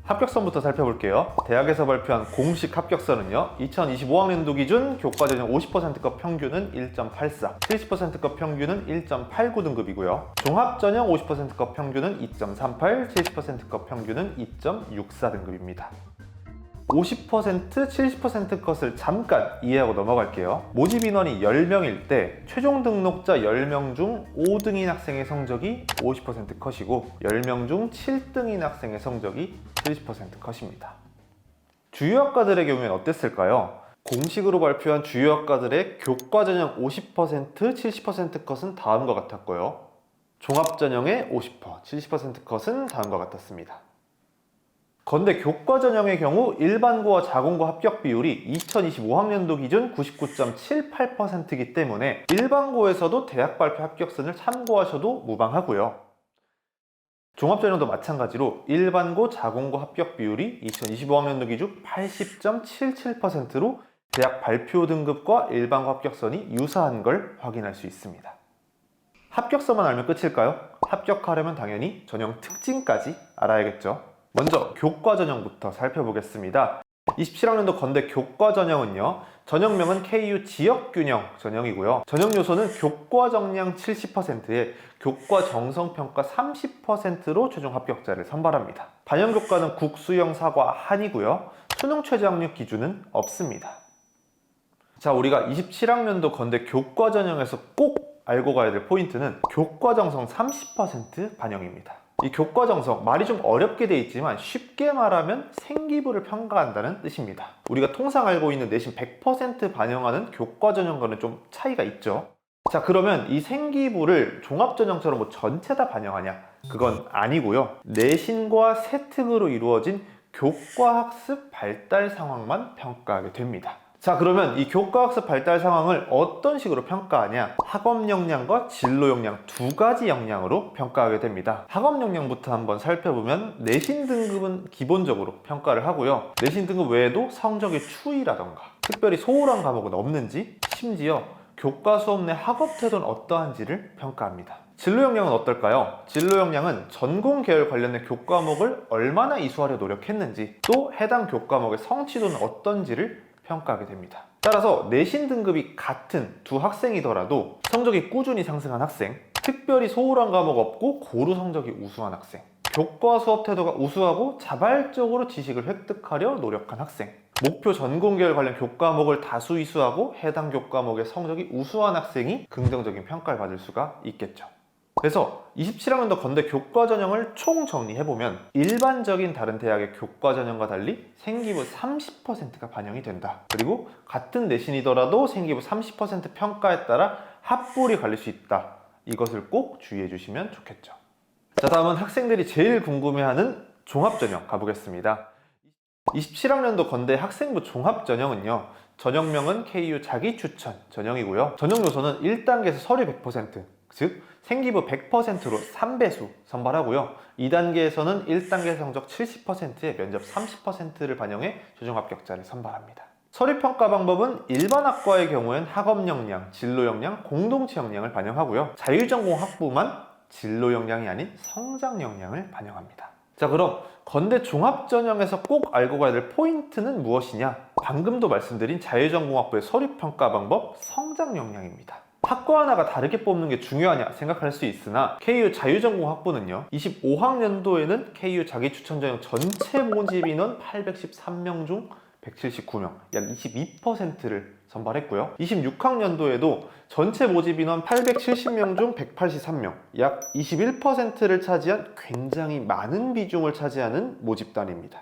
합격선부터 살펴볼게요. 대학에서 발표한 공식 합격선은요, 2025학년도 기준 교과전형 50%급 평균은 1.84, 70%급 평균은 1.89 등급이고요. 종합전형 50%급 평균은 2.38, 70%급 평균은 2.64 등급입니다. 50%, 70% 컷을 잠깐 이해하고 넘어갈게요. 모집 인원이 10명일 때 최종 등록자 10명 중 5등인 학생의 성적이 50% 컷이고 10명 중 7등인 학생의 성적이 70% 컷입니다. 주요 학과들의 경우에는 어땠을까요? 공식으로 발표한 주요 학과들의 교과전형 50%, 70% 컷은 다음과 같았고요. 종합전형의 50%, 70% 컷은 다음과 같았습니다. 건대 교과전형의 경우 일반고와 자공고 합격 비율이 2025학년도 기준 99.78%이기 때문에 일반고에서도 대학 발표 합격선을 참고하셔도 무방하고요. 종합전형도 마찬가지로 일반고, 자공고 합격 비율이 2025학년도 기준 80.77%로 대학 발표 등급과 일반고 합격선이 유사한 걸 확인할 수 있습니다. 합격선만 알면 끝일까요? 합격하려면 당연히 전형 특징까지 알아야겠죠. 먼저 교과전형부터 살펴보겠습니다. 27학년도 건대 교과전형은요, 전형명은 KU 지역균형 전형이고요. 전형 요소는 교과 정량 70%에 교과 정성평가 30%로 최종 합격자를 선발합니다. 반영 교과는 국, 수영, 사과, 한이고요. 수능 최저 학력 기준은 없습니다. 자, 우리가 27학년도 건대 교과전형에서 꼭 알고 가야 될 포인트는 교과 정성 30% 반영입니다. 이 교과 정성, 말이 좀 어렵게 돼 있지만 쉽게 말하면 생기부를 평가한다는 뜻입니다. 우리가 통상 알고 있는 내신 100% 반영하는 교과 전형과는 좀 차이가 있죠. 자, 그러면 이 생기부를 종합전형처럼 뭐 전체 다 반영하냐? 그건 아니고요. 내신과 세특으로 이루어진 교과학습 발달 상황만 평가하게 됩니다. 자, 그러면 이 교과학습 발달 상황을 어떤 식으로 평가하냐? 학업 역량과 진로 역량 두 가지 역량으로 평가하게 됩니다. 학업 역량부터 한번 살펴보면 내신 등급은 기본적으로 평가를 하고요. 내신 등급 외에도 성적의 추이라던가 특별히 소홀한 과목은 없는지, 심지어 교과 수업 내 학업 태도는 어떠한지를 평가합니다. 진로 역량은 어떨까요? 진로 역량은 전공 계열 관련된 교과목을 얼마나 이수하려 노력했는지, 또 해당 교과목의 성취도는 어떤지를 평가하게 됩니다. 따라서 내신 등급이 같은 두 학생이더라도 성적이 꾸준히 상승한 학생, 특별히 소홀한 과목 없고 고루 성적이 우수한 학생, 교과 수업 태도가 우수하고 자발적으로 지식을 획득하려 노력한 학생, 목표 전공 계열 관련 교과목을 다수 이수하고 해당 교과목의 성적이 우수한 학생이 긍정적인 평가를 받을 수가 있겠죠. 그래서 27학년도 건대 교과전형을 총 정리해보면 일반적인 다른 대학의 교과전형과 달리 생기부 30%가 반영이 된다. 그리고 같은 내신이더라도 생기부 30% 평가에 따라 합불이 갈릴 수 있다. 이것을 꼭 주의해 주시면 좋겠죠. 자, 다음은 학생들이 제일 궁금해하는 종합전형 가보겠습니다. 27학년도 건대 학생부 종합전형은요, 전형명은 KU 자기추천 전형이고요. 전형 요소는 1단계에서 서류 100%, 즉 생기부 100%로 3배수 선발하고요. 2단계에서는 1단계 성적 70%에 면접 30%를 반영해 최종 합격자를 선발합니다. 서류 평가 방법은 일반 학과의 경우엔 학업 역량, 진로 역량, 공동체 역량을 반영하고요. 자율전공 학부만 진로 역량이 아닌 성장 역량을 반영합니다. 자, 그럼 건대 종합전형에서 꼭 알고 가야 될 포인트는 무엇이냐? 방금도 말씀드린 자율전공학부의 서류평가 방법, 성장 역량입니다. 학과 하나가 다르게 뽑는 게 중요하냐 생각할 수 있으나 KU 자율전공학부는요, 25학년도에는 KU 자기추천전형 전체 모집 인원 813명 중 179명, 약 22%를 선발했고요. 26학년도에도 전체 모집 인원 870명 중 183명, 약 21%를 차지한 굉장히 많은 비중을 차지하는 모집단입니다.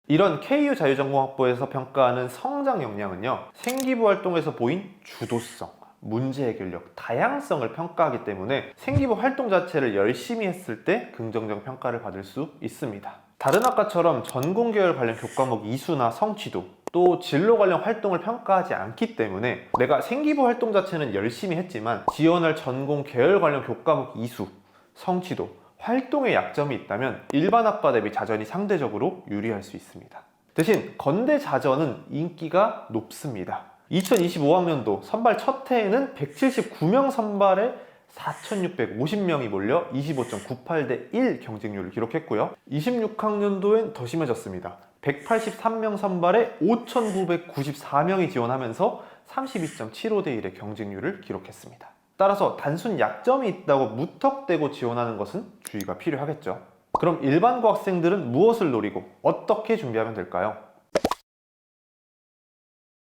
이런 KU 자율전공학부에서 평가하는 성장 역량은요, 생기부 활동에서 보인 주도성, 문제 해결력, 다양성을 평가하기 때문에 생기부 활동 자체를 열심히 했을 때 긍정적 평가를 받을 수 있습니다. 다른 학과처럼 전공 계열 관련 교과목 이수나 성취도, 또 진로 관련 활동을 평가하지 않기 때문에 내가 생기부 활동 자체는 열심히 했지만 지원할 전공 계열 관련 교과목 이수, 성취도, 활동에 약점이 있다면 일반 학과 대비 자전이 상대적으로 유리할 수 있습니다. 대신 건대 자전은 인기가 높습니다. 2025학년도 선발 첫 해에는 179명 선발에 4,650명이 몰려 25.98 대 1 경쟁률을 기록했고요. 26학년도엔 더 심해졌습니다. 183명 선발에 5,994명이 지원하면서 32.75 대 1의 경쟁률을 기록했습니다. 따라서 단순 약점이 있다고 무턱대고 지원하는 것은 주의가 필요하겠죠. 그럼 일반고 학생들은 무엇을 노리고 어떻게 준비하면 될까요?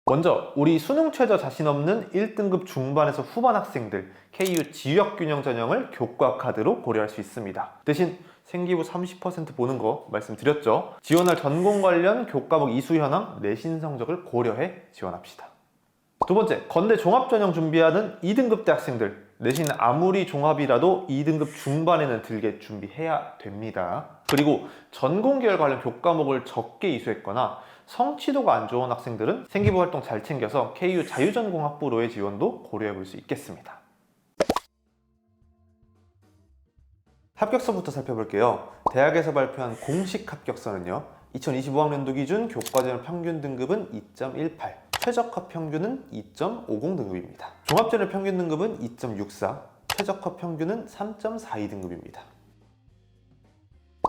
먼저 우리 수능 최저 자신 없는 1등급 중반에서 후반 학생들 KU 지역균형 전형을 교과 카드로 고려할 수 있습니다. 대신 생기부 30% 보는 거 말씀드렸죠. 지원할 전공 관련 교과목 이수 현황, 내신 성적을 고려해 지원합시다. 두 번째, 건대 종합전형 준비하는 2등급 대 학생들 내신은 아무리 종합이라도 2등급 중반에는 들게 준비해야 됩니다. 그리고 전공계열 관련 교과목을 적게 이수했거나 성취도가 안 좋은 학생들은 생기부 활동 잘 챙겨서 KU 자유전공학부로의 지원도 고려해 볼 수 있겠습니다. 합격서부터 살펴볼게요. 대학에서 발표한 공식 합격서는요. 2025학년도 기준 교과전형 평균 등급은 2.18, 최적화 평균은 2.50 등급입니다. 종합전형 평균 등급은 2.64, 최적화 평균은 3.42 등급입니다.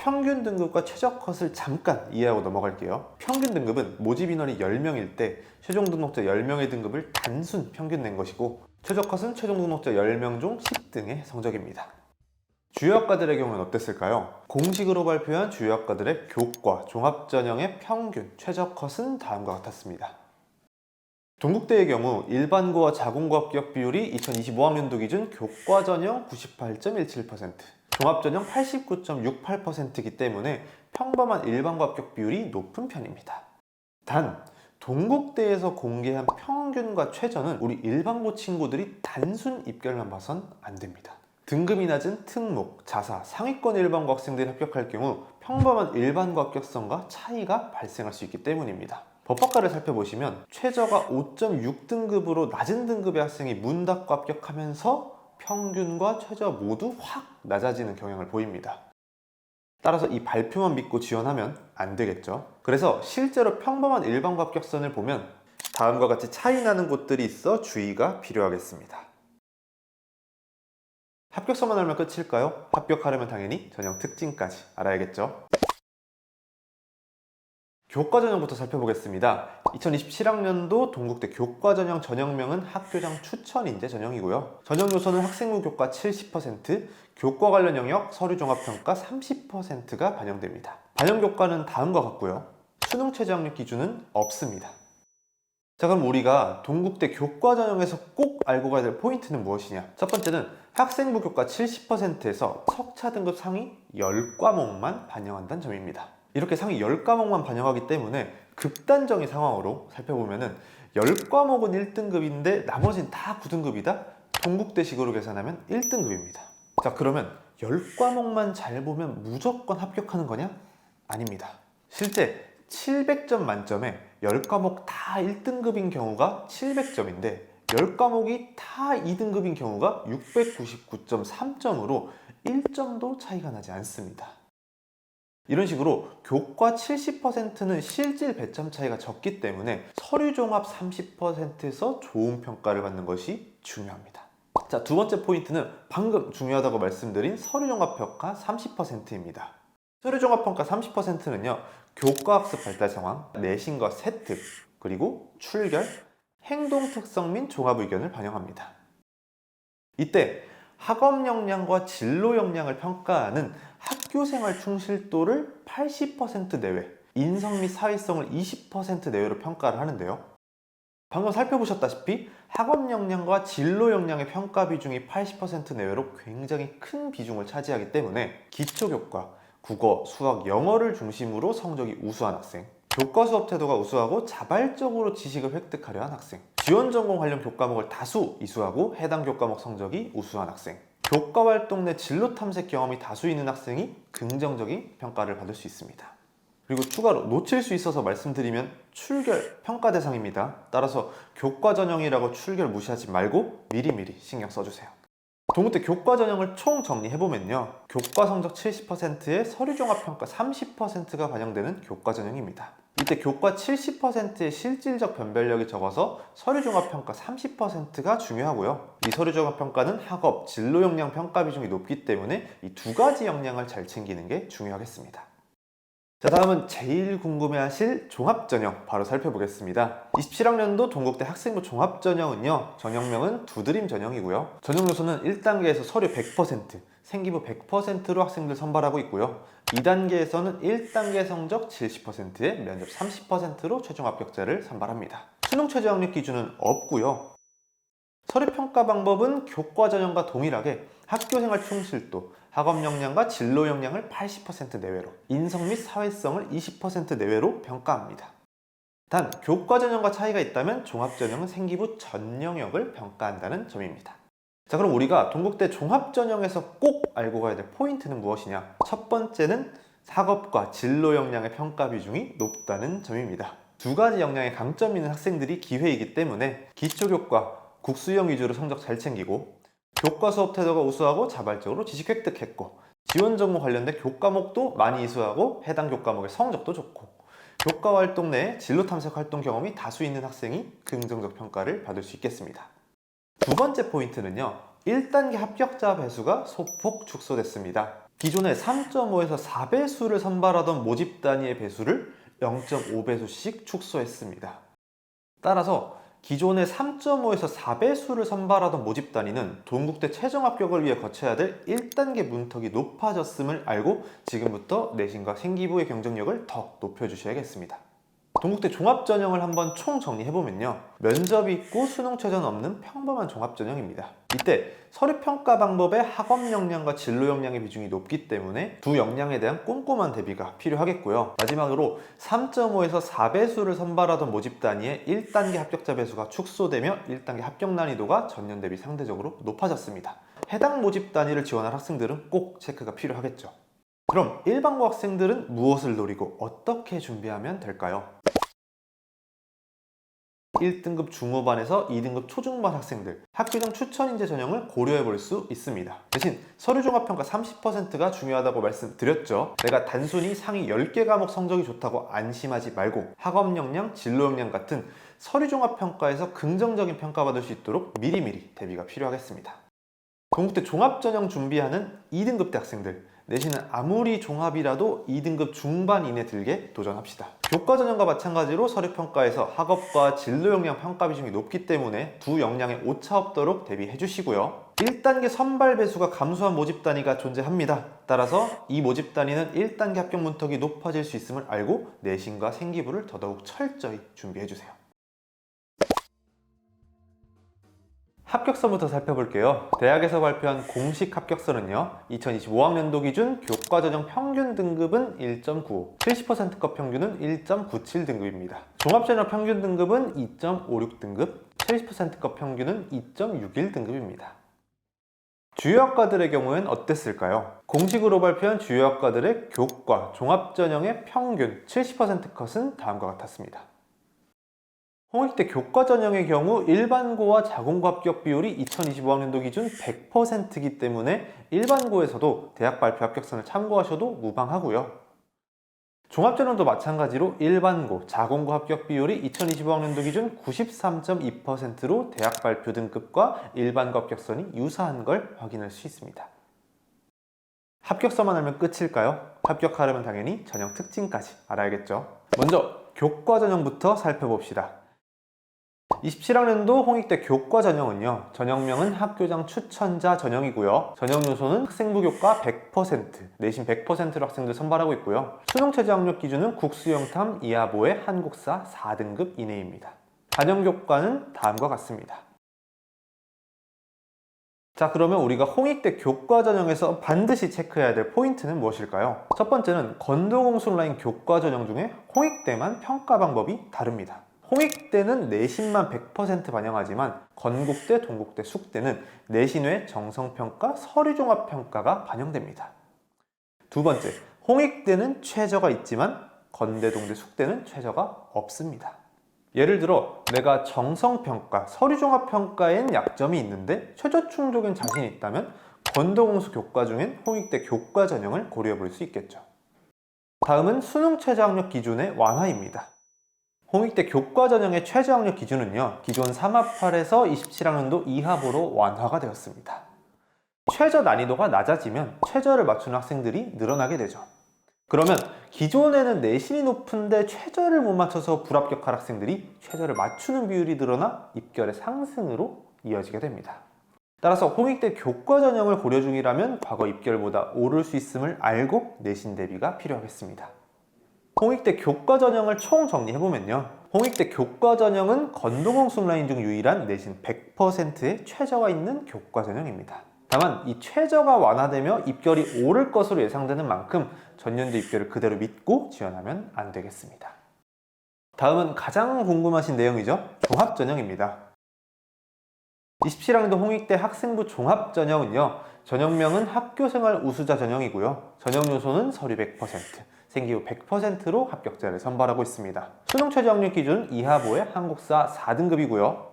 평균 등급과 최저컷을 잠깐 이해하고 넘어갈게요. 평균 등급은 모집 인원이 10명일 때 최종 등록자 10명의 등급을 단순 평균 낸 것이고, 최저컷은 최종 등록자 10명 중 10등의 성적입니다. 주요 학과들의 경우는 어땠을까요? 공식으로 발표한 주요 학과들의 교과, 종합전형의 평균, 최저컷은 다음과 같았습니다. 동국대의 경우 일반고와 자공고 합격 비율이 2025학년도 기준 교과전형 98.17%, 종합전형 89.68%이기 때문에 평범한 일반고 합격 비율이 높은 편입니다. 단, 동국대에서 공개한 평균과 최저는 우리 일반고 친구들이 단순 입결만 봐선 안 됩니다. 등급이 낮은 특목, 자사, 상위권 일반고 학생들이 합격할 경우 평범한 일반고 합격성과 차이가 발생할 수 있기 때문입니다. 법학과를 살펴보시면 최저가 5.6등급으로 낮은 등급의 학생이 문 닫고 합격하면서 평균과 최저 모두 확 낮아지는 경향을 보입니다. 따라서 이 발표만 믿고 지원하면 안 되겠죠. 그래서 실제로 평범한 일반고 합격선을 보면 다음과 같이 차이 나는 곳들이 있어 주의가 필요하겠습니다. 합격서만 알면 끝일까요? 합격하려면 당연히 전형 특징까지 알아야겠죠. 교과전형부터 살펴보겠습니다. 2027학년도 동국대 교과전형 전형명은 학교장 추천인재 전형이고요. 전형 요소는 학생부 교과 70%, 교과 관련 영역, 서류 종합평가 30%가 반영됩니다. 반영 교과는 다음과 같고요. 수능 최저 학력 기준은 없습니다. 자, 그럼 우리가 동국대 교과전형에서 꼭 알고 가야 될 포인트는 무엇이냐? 첫 번째는 학생부 교과 70%에서 석차 등급 상위 10과목만 반영한다는 점입니다. 이렇게 상위 10과목만 반영하기 때문에 극단적인 상황으로 살펴보면은 10과목은 1등급인데 나머지는 다 9등급이다? 동국대식으로 계산하면 1등급입니다. 자, 그러면 10과목만 잘 보면 무조건 합격하는 거냐? 아닙니다. 실제 700점 만점에 10과목 다 1등급인 경우가 700점인데 10과목이 다 2등급인 경우가 699.3점으로 1점도 차이가 나지 않습니다. 이런 식으로 교과 70%는 실질 배점 차이가 적기 때문에 서류 종합 30%에서 좋은 평가를 받는 것이 중요합니다. 자, 두 번째 포인트는 방금 중요하다고 말씀드린 서류 종합 평가 30%입니다. 서류 종합 평가 30%는요, 교과 학습 발달 상황, 내신과 세특, 그리고 출결, 행동 특성 및 종합 의견을 반영합니다. 이때 학업 역량과 진로 역량을 평가하는 학교생활 충실도를 80% 내외, 인성 및 사회성을 20% 내외로 평가를 하는데요. 방금 살펴보셨다시피 학업 역량과 진로 역량의 평가 비중이 80% 내외로 굉장히 큰 비중을 차지하기 때문에 기초교과, 국어, 수학, 영어를 중심으로 성적이 우수한 학생, 교과 수업 태도가 우수하고 자발적으로 지식을 획득하려 한 학생, 지원 전공 관련 교과목을 다수 이수하고 해당 교과목 성적이 우수한 학생, 교과 활동 내 진로 탐색 경험이 다수 있는 학생이 긍정적인 평가를 받을 수 있습니다. 그리고 추가로 놓칠 수 있어서 말씀드리면 출결 평가 대상입니다. 따라서 교과 전형이라고 출결 무시하지 말고 미리미리 신경 써주세요. 동국대 교과 전형을 총 정리해보면요, 교과 성적 70%에 서류종합평가 30%가 반영되는 교과 전형입니다. 이때 교과 70%의 실질적 변별력이 적어서 서류종합평가 30%가 중요하고요. 이 서류종합평가는 학업, 진로 역량 평가 비중이 높기 때문에 이 두 가지 역량을 잘 챙기는 게 중요하겠습니다. 자, 다음은 제일 궁금해하실 종합전형 바로 살펴보겠습니다. 27학년도 동국대 학생부 종합전형은요, 전형명은 두드림 전형이고요. 전형 요소는 1단계에서 서류 100%, 생기부 100%로 학생들 선발하고 있고요. 2단계에서는 1단계 성적 70%에 면접 30%로 최종 합격자를 선발합니다. 수능 최저 학력 기준은 없고요. 서류 평가 방법은 교과 전형과 동일하게 학교생활 충실도, 학업 역량과 진로 역량을 80% 내외로, 인성 및 사회성을 20% 내외로 평가합니다. 단, 교과 전형과 차이가 있다면 종합 전형은 생기부 전 영역을 평가한다는 점입니다. 자, 그럼 우리가 동국대 종합 전형에서 꼭 알고 가야 될 포인트는 무엇이냐? 첫 번째는 학업과 진로 역량의 평가 비중이 높다는 점입니다. 두 가지 역량의 강점이 있는 학생들이 기회이기 때문에 기초교과, 국수형 위주로 성적 잘 챙기고, 교과 수업 태도가 우수하고 자발적으로 지식 획득했고, 지원 전공 관련된 교과목도 많이 이수하고 해당 교과목의 성적도 좋고, 교과 활동 내에 진로 탐색 활동 경험이 다수 있는 학생이 긍정적 평가를 받을 수 있겠습니다. 두 번째 포인트는요, 1단계 합격자 배수가 소폭 축소됐습니다. 기존에 3.5에서 4배수를 선발하던 모집 단위의 배수를 0.5배수씩 축소했습니다. 따라서 기존의 3.5에서 4배수를 선발하던 모집 단위는 동국대 최종 합격을 위해 거쳐야 될 1단계 문턱이 높아졌음을 알고 지금부터 내신과 생기부의 경쟁력을 더 높여주셔야겠습니다. 동국대 종합전형을 한번 총 정리해보면요, 면접이 있고 수능 최저는 없는 평범한 종합전형입니다. 이때 서류평가 방법의 학업 역량과 진로 역량의 비중이 높기 때문에 두 역량에 대한 꼼꼼한 대비가 필요하겠고요. 마지막으로 3.5에서 4배수를 선발하던 모집 단위의 1단계 합격자 배수가 축소되며 1단계 합격 난이도가 전년 대비 상대적으로 높아졌습니다. 해당 모집 단위를 지원할 학생들은 꼭 체크가 필요하겠죠. 그럼 일반고 학생들은 무엇을 노리고 어떻게 준비하면 될까요? 1등급 중후반에서 2등급 초중반 학생들, 학교장 추천인재 전형을 고려해 볼 수 있습니다. 대신 서류종합평가 30%가 중요하다고 말씀드렸죠. 내가 단순히 상위 10개 과목 성적이 좋다고 안심하지 말고 학업 역량, 진로 역량 같은 서류종합평가에서 긍정적인 평가받을 수 있도록 미리미리 대비가 필요하겠습니다. 동국대 종합전형 준비하는 2등급 대 학생들, 내신은 아무리 종합이라도 2등급 중반 이내 들게 도전합시다. 교과 전형과 마찬가지로 서류평가에서 학업과 진로 역량 평가 비중이 높기 때문에 두 역량에 오차 없도록 대비해 주시고요. 1단계 선발 배수가 감소한 모집 단위가 존재합니다. 따라서 이 모집 단위는 1단계 합격 문턱이 높아질 수 있음을 알고 내신과 생기부를 더더욱 철저히 준비해 주세요. 합격서부터 살펴볼게요. 대학에서 발표한 공식 합격서는요, 2025학년도 기준 교과전형 평균 등급은 1.95, 70%급 평균은 1.97등급입니다. 종합전형 평균 등급은 2.56등급, 70%급 평균은 2.61등급입니다. 주요 학과들의 경우엔 어땠을까요? 공식으로 발표한 주요 학과들의 교과, 종합전형의 평균 70% 컷은 다음과 같았습니다. 홍익대 교과 전형의 경우 일반고와 자공고 합격 비율이 2025학년도 기준 100%이기 때문에 일반고에서도 대학 발표 합격선을 참고하셔도 무방하고요. 종합전형도 마찬가지로 일반고, 자공고 합격 비율이 2025학년도 기준 93.2%로 대학 발표 등급과 일반고 합격선이 유사한 걸 확인할 수 있습니다. 합격서만 알면 끝일까요? 합격하려면 당연히 전형 특징까지 알아야겠죠. 먼저 교과 전형부터 살펴봅시다. 27학년도 홍익대 교과 전형은요, 전형명은 학교장 추천자 전형이고요. 전형 요소는 학생부 교과 100%, 내신 100%로 학생들 선발하고 있고요. 수능 최저 학력 기준은 국수영탐 이하보의 한국사 4등급 이내입니다. 반영 교과는 다음과 같습니다. 자, 그러면 우리가 홍익대 교과 전형에서 반드시 체크해야 될 포인트는 무엇일까요? 첫 번째는 건도공수 온라인 교과 전형 중에 홍익대만 평가 방법이 다릅니다. 홍익대는 내신만 100% 반영하지만 건국대, 동국대, 숙대는 내신 외 정성평가, 서류종합평가가 반영됩니다. 두 번째, 홍익대는 최저가 있지만 건대, 동대, 숙대는 최저가 없습니다. 예를 들어 내가 정성평가, 서류종합평가엔 약점이 있는데 최저충족엔 자신이 있다면 건도공수 교과 중엔 홍익대 교과 전형을 고려해 볼 수 있겠죠. 다음은 수능 최저학력 기준의 완화입니다. 홍익대 교과 전형의 최저학력 기준은요, 기존 3합8에서 27학년도 2합으로 완화가 되었습니다. 최저 난이도가 낮아지면 최저를 맞추는 학생들이 늘어나게 되죠. 그러면 기존에는 내신이 높은데 최저를 못 맞춰서 불합격할 학생들이 최저를 맞추는 비율이 늘어나 입결의 상승으로 이어지게 됩니다. 따라서 홍익대 교과 전형을 고려 중이라면 과거 입결보다 오를 수 있음을 알고 내신 대비가 필요하겠습니다. 홍익대 교과 전형을 총 정리해보면요, 홍익대 교과 전형은 건도공숙 라인 중 유일한 내신 100%의 최저가 있는 교과 전형입니다. 다만 이 최저가 완화되며 입결이 오를 것으로 예상되는 만큼 전년도 입결을 그대로 믿고 지원하면 안 되겠습니다. 다음은 가장 궁금하신 내용이죠. 종합전형입니다. 27학년도 홍익대 학생부 종합전형은요, 전형명은 학교생활 우수자 전형이고요, 전형 요소는 서류 100%, 생기부 100%로 합격자를 선발하고 있습니다. 수능 최저학력 기준 2하보의 한국사 4등급이고요.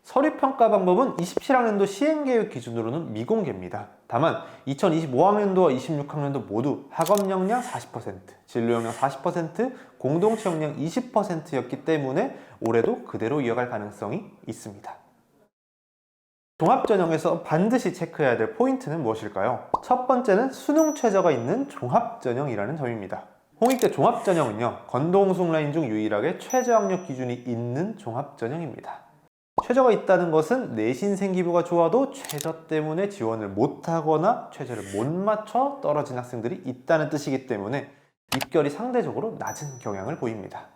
서류평가 방법은 27학년도 시행계획 기준으로는 미공개입니다. 다만 2025학년도와 26학년도 모두 학업 역량 40%, 진로 역량 40%, 공동체 역량 20%였기 때문에 올해도 그대로 이어갈 가능성이 있습니다. 종합전형에서 반드시 체크해야 될 포인트는 무엇일까요? 첫 번째는 수능 최저가 있는 종합전형이라는 점입니다. 홍익대 종합전형은요, 건도공숙 라인 중 유일하게 최저학력 기준이 있는 종합전형입니다. 최저가 있다는 것은 내신 생기부가 좋아도 최저 때문에 지원을 못하거나 최저를 못 맞춰 떨어진 학생들이 있다는 뜻이기 때문에 입결이 상대적으로 낮은 경향을 보입니다.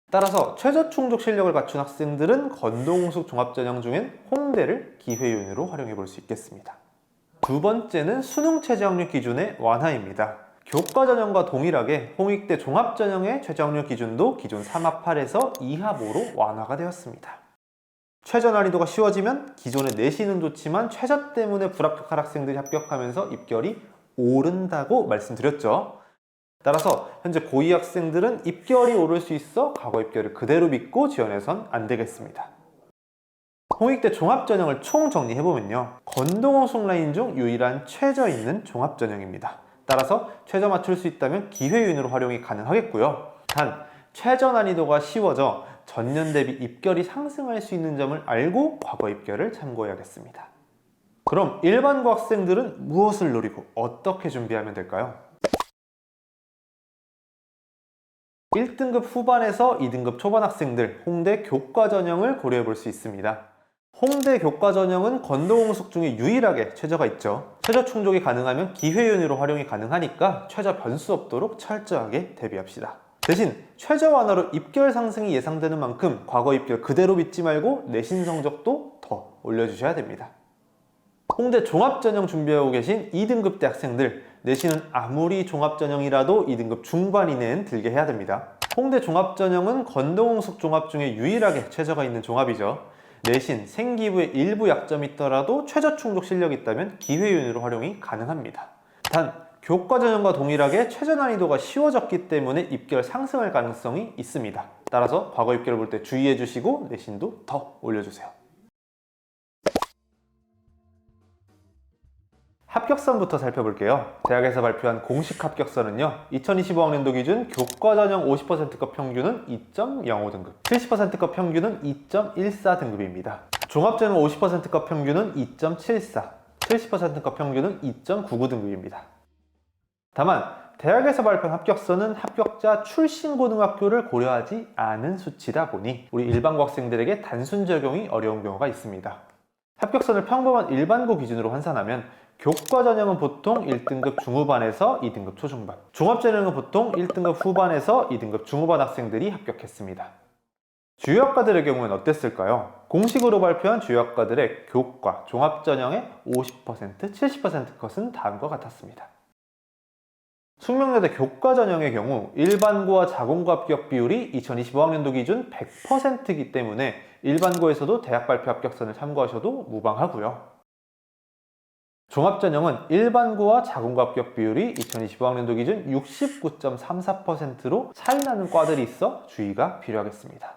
따라서 최저 충족 실력을 갖춘 학생들은 건도공숙 종합전형 중엔 홍대를 기회윤으로 활용해 볼 수 있겠습니다. 두 번째는 수능 최저학력 기준의 완화입니다. 교과 전형과 동일하게 홍익대 종합전형의 최저학력 기준도 기존 3합8에서 2합5로 완화가 되었습니다. 최저 난이도가 쉬워지면 기존의 내신은 좋지만 최저 때문에 불합격할 학생들이 합격하면서 입결이 오른다고 말씀드렸죠. 따라서 현재 고2 학생들은 입결이 오를 수 있어 과거 입결을 그대로 믿고 지원해선 안 되겠습니다. 홍익대 종합전형을 총 정리해보면요, 건도공숙 라인 중 유일한 최저 있는 종합전형입니다. 따라서 최저 맞출 수 있다면 기회윤으로 활용이 가능하겠고요. 단 최저 난이도가 쉬워져 전년 대비 입결이 상승할 수 있는 점을 알고 과거 입결을 참고해야겠습니다. 그럼 일반고 학생들은 무엇을 노리고 어떻게 준비하면 될까요? 1등급 후반에서 2등급 초반 학생들 홍대 교과 전형을 고려해 볼 수 있습니다. 홍대 교과 전형은 건도공숙 중에 유일하게 최저가 있죠. 최저 충족이 가능하면 기회윤으로 활용이 가능하니까 최저 변수 없도록 철저하게 대비합시다. 대신 최저 완화로 입결 상승이 예상되는 만큼 과거 입결 그대로 믿지 말고 내신 성적도 더 올려주셔야 됩니다. 홍대 종합전형 준비하고 계신 2등급대 학생들, 내신은 아무리 종합전형이라도 2등급 중반 이내엔 들게 해야 됩니다. 홍대 종합전형은 건도공숙 종합 중에 유일하게 최저가 있는 종합이죠. 내신, 생기부에 일부 약점이 있더라도 최저 충족 실력이 있다면 기회윤으로 활용이 가능합니다. 단 교과 전형과 동일하게 최저 난이도가 쉬워졌기 때문에 입결 상승할 가능성이 있습니다. 따라서 과거 입결을 볼 때 주의해 주시고 내신도 더 올려주세요. 합격선부터 살펴볼게요. 대학에서 발표한 공식 합격선은요, 2025학년도 기준 교과 전형 50%급 평균은 2.05등급, 70%급 평균은 2.14등급입니다. 종합전형 50%급 평균은 2.74, 70%급 평균은 2.99등급입니다. 다만 대학에서 발표한 합격선은 합격자 출신 고등학교를 고려하지 않은 수치다 보니 우리 일반고 학생들에게 단순 적용이 어려운 경우가 있습니다. 합격선을 평범한 일반고 기준으로 환산하면 교과 전형은 보통 1등급 중후반에서 2등급 초중반, 종합전형은 보통 1등급 후반에서 2등급 중후반 학생들이 합격했습니다. 주요학과들의 경우는 어땠을까요? 공식으로 발표한 주요학과들의 교과, 종합전형의 50%, 70% 컷은 다음과 같았습니다. 숙명여대 교과 전형의 경우 일반고와 자공고 합격 비율이 2025학년도 기준 100%이기 때문에 일반고에서도 대학 발표 합격선을 참고하셔도 무방하고요. 종합전형은 일반고와 자공고 합격 비율이 2025학년도 기준 69.34%로 차이나는 과들이 있어 주의가 필요하겠습니다.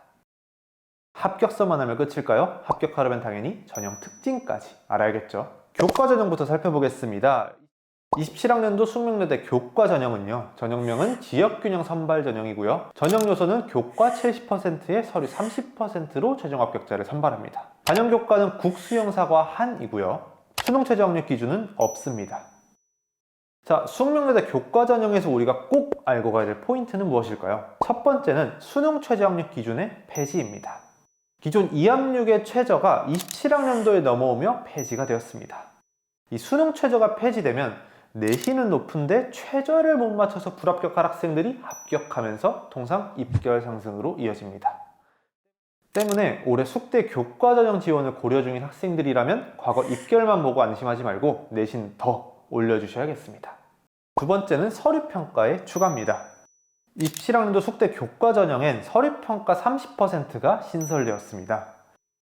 합격서만 하면 끝일까요? 합격하려면 당연히 전형 특징까지 알아야겠죠. 교과 전형부터 살펴보겠습니다. 27학년도 숙명여대 교과 전형은요, 전형명은 지역균형 선발 전형이고요. 전형 요소는 교과 70%에 서류 30%로 최종 합격자를 선발합니다. 반영 교과는 국수영사과 한이고요. 수능 최저 학력 기준은 없습니다. 자, 숙명여대 교과 전형에서 우리가 꼭 알고 가야 될 포인트는 무엇일까요? 첫 번째는 수능 최저 학력 기준의 폐지입니다. 기존 2학력의 최저가 27학년도에 넘어오며 폐지가 되었습니다. 이 수능 최저가 폐지되면 내신은 높은데 최저를 못 맞춰서 불합격한 학생들이 합격하면서 통상 입결 상승으로 이어집니다. 때문에 올해 숙대 교과 전형 지원을 고려 중인 학생들이라면 과거 입결만 보고 안심하지 말고 내신 더 올려주셔야겠습니다. 두 번째는 서류평가의 추가입니다. 27학년도 숙대 교과 전형엔 서류평가 30%가 신설되었습니다.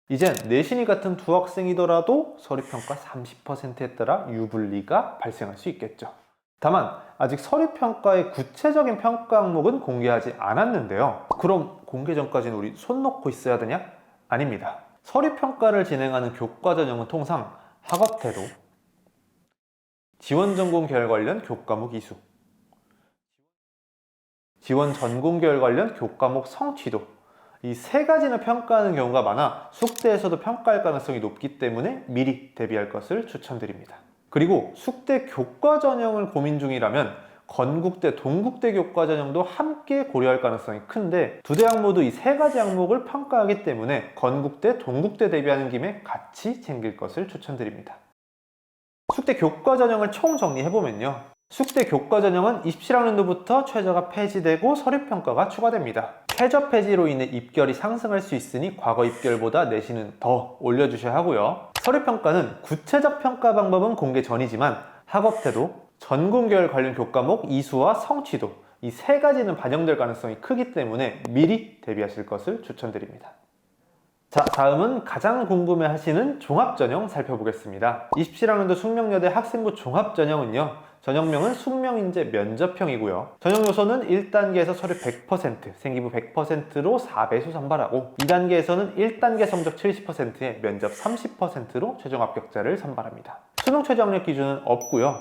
이젠 내신이 같은 두 학생이더라도 서류평가 30%에 따라 유불리가 발생할 수 있겠죠. 다만 아직 서류평가의 구체적인 평가 항목은 공개하지 않았는데요. 그럼 공개 전까지는 우리 손 놓고 있어야 되냐? 아닙니다. 서류평가를 진행하는 교과 전형은 통상 학업태도, 지원 전공 계열 관련 교과목 이수, 지원 전공 계열 관련 교과목 성취도, 이 세 가지는 평가하는 경우가 많아 숙대에서도 평가할 가능성이 높기 때문에 미리 대비할 것을 추천드립니다. 그리고 숙대 교과 전형을 고민 중이라면 건국대, 동국대 교과 전형도 함께 고려할 가능성이 큰데 두 대학 모두 이 세 가지 항목을 평가하기 때문에 건국대, 동국대 대비하는 김에 같이 챙길 것을 추천드립니다. 숙대 교과 전형을 총 정리해보면요, 숙대 교과 전형은 27학년도부터 최저가 폐지되고 서류평가가 추가됩니다. 최저 폐지로 인해 입결이 상승할 수 있으니 과거 입결보다 내신은 더 올려주셔야 하고요. 서류평가는 구체적 평가 방법은 공개 전이지만 학업태도, 전공계열 관련 교과목 이수와 성취도, 이 세 가지는 반영될 가능성이 크기 때문에 미리 대비하실 것을 추천드립니다. 자, 다음은 가장 궁금해하시는 종합전형 살펴보겠습니다. 27학년도 숙명여대 학생부 종합전형은요, 전형명은 숙명인재 면접형이고요. 전형 요소는 1단계에서 서류 100%, 생기부 100%로 4배수 선발하고 2단계에서는 1단계 성적 70%에 면접 30%로 최종 합격자를 선발합니다. 수능 최저 학력 기준은 없고요.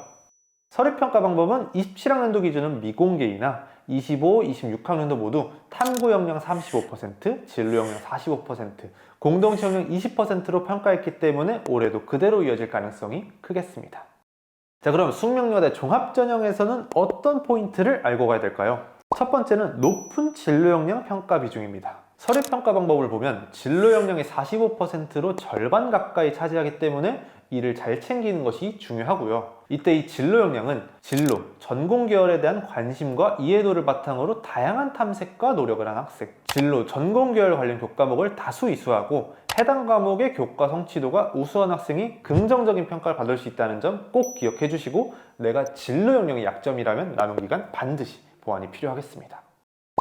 서류평가 방법은 27학년도 기준은 미공개이나 25, 26학년도 모두 탐구 역량 35%, 진로 역량 45%, 공동시 역량 20%로 평가했기 때문에 올해도 그대로 이어질 가능성이 크겠습니다. 자, 그럼 숙명여대 종합전형에서는 어떤 포인트를 알고 가야 될까요? 첫 번째는 높은 진로 역량 평가 비중입니다. 서류평가 방법을 보면 진로 역량의 45%로 절반 가까이 차지하기 때문에 이를 잘 챙기는 것이 중요하고요. 이때 이 진로 역량은 진로, 전공 계열에 대한 관심과 이해도를 바탕으로 다양한 탐색과 노력을 한 학생, 진로, 전공 계열 관련 교과목을 다수 이수하고 해당 과목의 교과 성취도가 우수한 학생이 긍정적인 평가를 받을 수 있다는 점 꼭 기억해 주시고, 내가 진로 역량이 약점이라면 남은 기간 반드시 보완이 필요하겠습니다.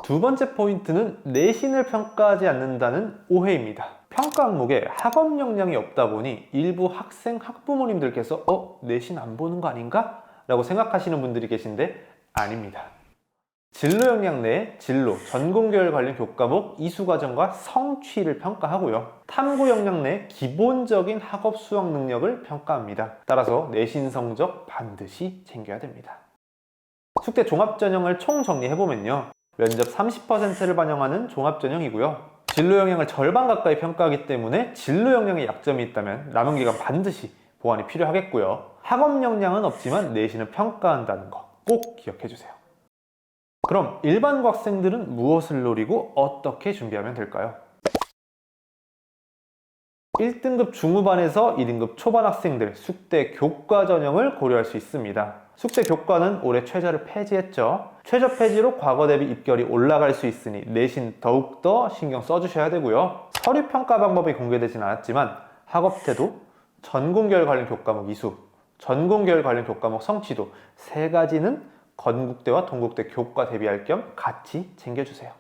두 번째 포인트는 내신을 평가하지 않는다는 오해입니다. 평가 항목에 학업 역량이 없다 보니 일부 학생, 학부모님들께서 내신 안 보는 거 아닌가? 라고 생각하시는 분들이 계신데 아닙니다. 진로 역량 내에 진로, 전공 계열 관련 교과목 이수 과정과 성취를 평가하고요. 탐구 역량 내에 기본적인 학업 수학 능력을 평가합니다. 따라서 내신 성적 반드시 챙겨야 됩니다. 숙대 종합전형을 총 정리해보면요, 면접 30%를 반영하는 종합전형이고요. 진로 역량을 절반 가까이 평가하기 때문에 진로 역량에 약점이 있다면 남은 기간 반드시 보완이 필요하겠고요. 학업 역량은 없지만 내신을 평가한다는 거 꼭 기억해 주세요. 그럼 일반고 학생들은 무엇을 노리고 어떻게 준비하면 될까요? 1등급 중후반에서 2등급 초반 학생들 숙대 교과 전형을 고려할 수 있습니다. 숙대 교과는 올해 최저를 폐지했죠. 최저 폐지로 과거 대비 입결이 올라갈 수 있으니 내신 더욱더 신경 써주셔야 되고요. 서류 평가 방법이 공개되진 않았지만 학업태도, 전공계열 관련 교과목 이수, 전공계열 관련 교과목 성취도 세 가지는 건국대와 동국대 교과 대비할 겸 같이 챙겨주세요.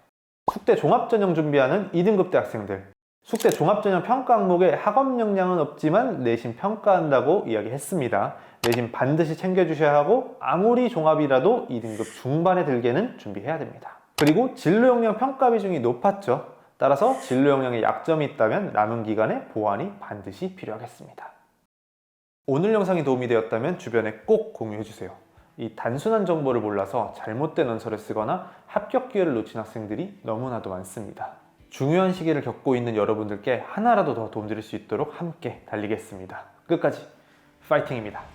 숙대 종합전형 준비하는 2등급대 학생들, 숙대 종합전형 평가 항목에 학업 역량은 없지만 내신 평가한다고 이야기했습니다. 내신 반드시 챙겨주셔야 하고 아무리 종합이라도 2등급 중반에 들게는 준비해야 됩니다. 그리고 진로 역량 평가 비중이 높았죠. 따라서 진로 역량에 약점이 있다면 남은 기간에 보완이 반드시 필요하겠습니다. 오늘 영상이 도움이 되었다면 주변에 꼭 공유해주세요. 이 단순한 정보를 몰라서 잘못된 언서를 쓰거나 합격 기회를 놓친 학생들이 너무나도 많습니다. 중요한 시기를 겪고 있는 여러분들께 하나라도 더 도움드릴 수 있도록 함께 달리겠습니다. 끝까지 파이팅입니다.